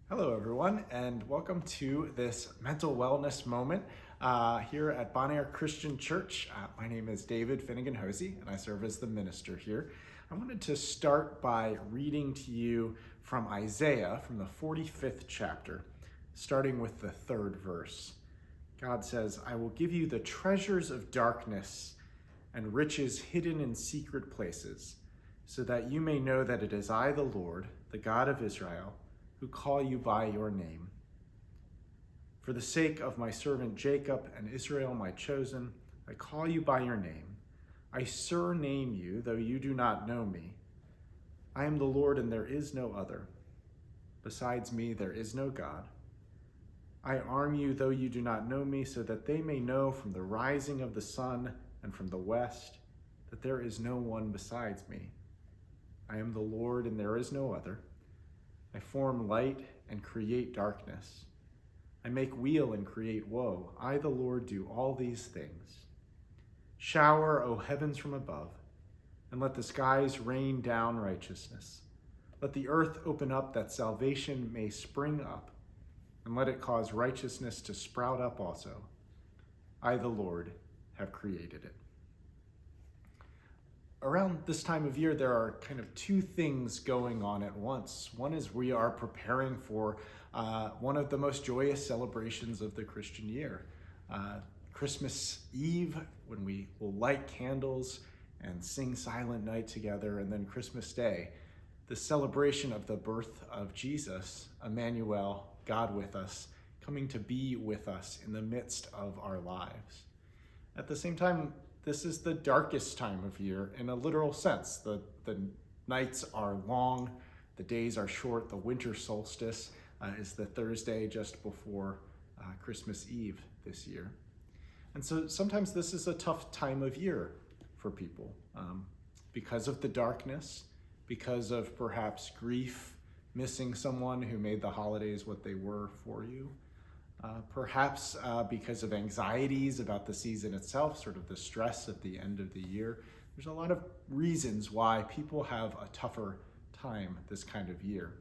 Hello, everyone, and welcome to this mental wellness moment here at Bonaire Christian Church. My name is David Finnegan-Hosey, and I serve as the minister here. I wanted to start by reading to you from Isaiah, from the 45th chapter, starting with the 3rd verse. God says, "I will give you the treasures of darkness and riches hidden in secret places, so that you may know that it is I, the Lord, the God of Israel, who call you by your name. For the sake of my servant Jacob and Israel, my chosen, I call you by your name. I surname you, though you do not know me. I am the Lord, and there is no other. Besides me, there is no God. I arm you, though you do not know me, so that they may know from the rising of the sun and from the west that there is no one besides me. I am the Lord, and there is no other. I form light and create darkness. I make weal and create woe. I, the Lord, do all these things. Shower, O heavens, from above, and let the skies rain down righteousness. Let the earth open up that salvation may spring up, and let it cause righteousness to sprout up also. I, the Lord, have created it." Around this time of year, there are kind of two things going on at once. One is we are preparing for one of the most joyous celebrations of the Christian year. Christmas Eve, when we will light candles and sing Silent Night together, and then Christmas Day, the celebration of the birth of Jesus, Emmanuel, God with us, coming to be with us in the midst of our lives. At the same time, this is the darkest time of year in a literal sense. The nights are long, the days are short. The winter solstice is the Thursday just before Christmas Eve this year. And so sometimes this is a tough time of year for people because of the darkness, because of perhaps grief, missing someone who made the holidays what they were for you. Perhaps because of anxieties about the season itself, sort of the stress at the end of the year. There's a lot of reasons why people have a tougher time this kind of year.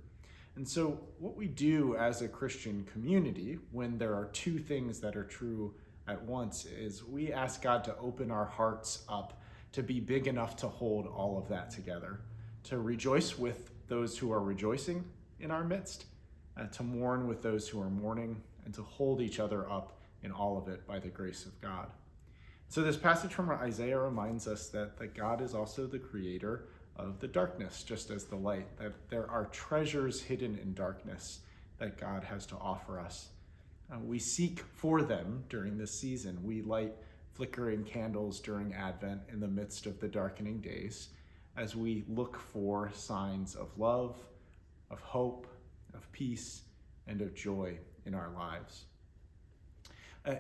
And so what we do as a Christian community when there are two things that are true at once is we ask God to open our hearts up to be big enough to hold all of that together, to rejoice with those who are rejoicing in our midst, to mourn with those who are mourning, and to hold each other up in all of it by the grace of God. So this passage from Isaiah reminds us that God is also the creator of the darkness, just as the light, that there are treasures hidden in darkness that God has to offer us. We seek for them during this season. We light flickering candles during Advent in the midst of the darkening days as we look for signs of love, of hope, of peace, and of joy in our lives.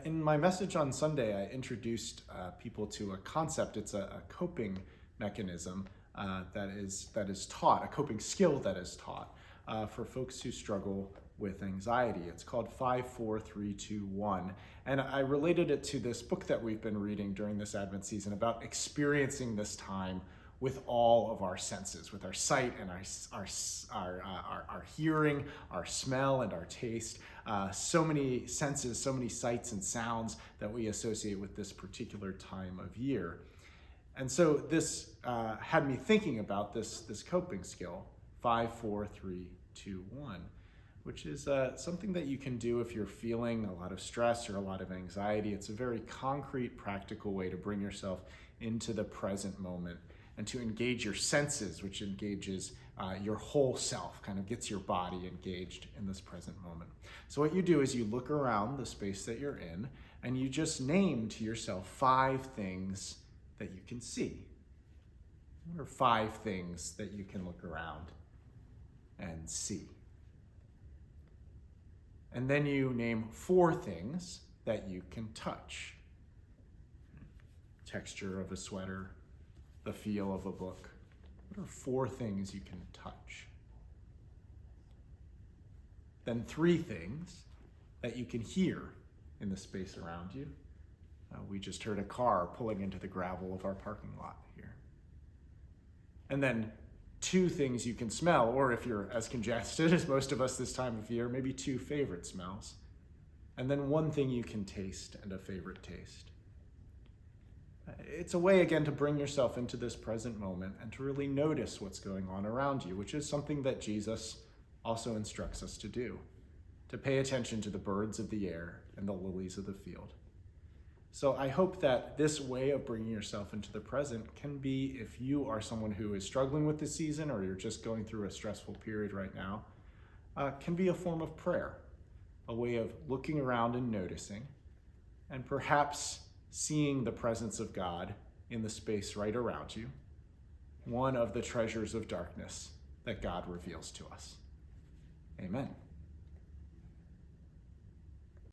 In my message on Sunday, I introduced people to a concept. It's a coping mechanism that is taught, a coping skill that is taught for folks who struggle with anxiety. It's called 5-4-3-2-1. And I related it to this book that we've been reading during this Advent season about experiencing this time with all of our senses, with our sight and our hearing, our smell and our taste. So many senses, so many sights and sounds that we associate with this particular time of year. And so this had me thinking about this coping skill, 5-4-3-2-1, which is something that you can do if you're feeling a lot of stress or a lot of anxiety. It's a very concrete, practical way to bring yourself into the present moment and to engage your senses, which engages your whole self, kind of gets your body engaged in this present moment. So what you do is you look around the space that you're in, and you just name to yourself 5 things that you can see. What are 5 things that you can look around and see? And then you name 4 things that you can touch. Texture of a sweater, the feel of a book. What are 4 things you can touch? Then 3 things that you can hear in the space around you. We just heard a car pulling into the gravel of our parking lot here. And then two things you can smell, or if you're as congested as most of us this time of year, maybe two favorite smells. And then one thing you can taste and a favorite taste. It's a way, again, to bring yourself into this present moment and to really notice what's going on around you, which is something that Jesus also instructs us to do, to pay attention to the birds of the air and the lilies of the field. So I hope that this way of bringing yourself into the present can be, if you are someone who is struggling with the season or you're just going through a stressful period right now, can be a form of prayer, a way of looking around and noticing, and perhaps seeing the presence of God in the space right around you, one of the treasures of darkness that God reveals to us. Amen.